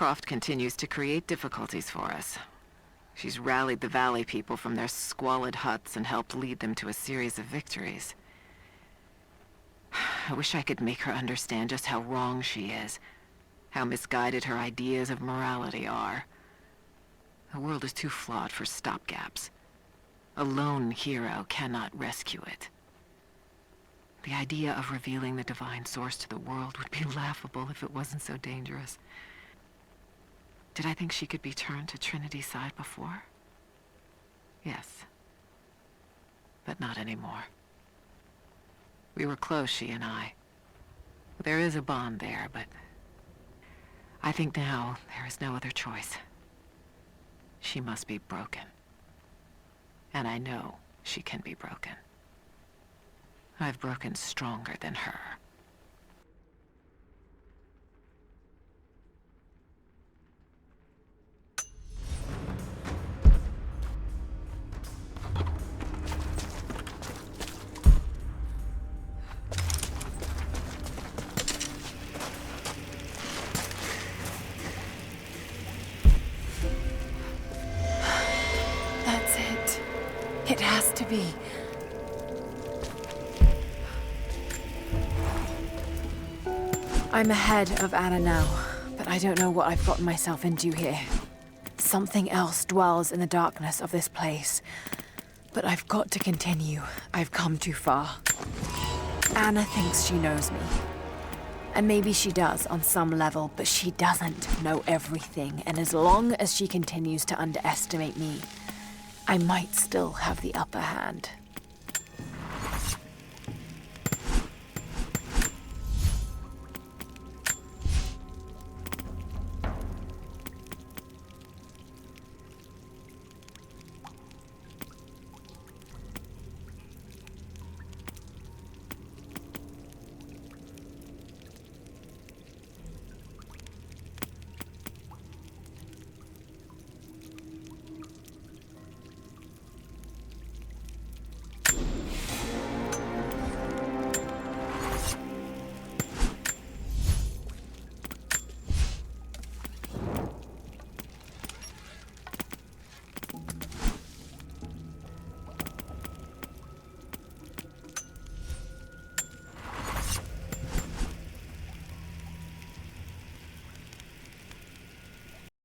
Croft continues to create difficulties for us. She's rallied the Valley people from their squalid huts and helped lead them to a series of victories. I wish I could make her understand just how wrong she is, how misguided her ideas of morality are. The world is too flawed for stopgaps. A lone hero cannot rescue it. The idea of revealing the divine source to the world would be laughable if it wasn't so dangerous. Did I think she could be turned to Trinity's side before? Yes. But not anymore. We were close, she and I. There is a bond there, but I think now there is no other choice. She must be broken. And I know she can be broken. I've broken stronger than her. That's it. It has to be. I'm ahead of Anna now, but I don't know what I've gotten myself into here. Something else dwells in the darkness of this place. But I've got to continue. I've come too far. Anna thinks she knows me. And maybe she does on some level, but she doesn't know everything. And as long as she continues to underestimate me, I might still have the upper hand.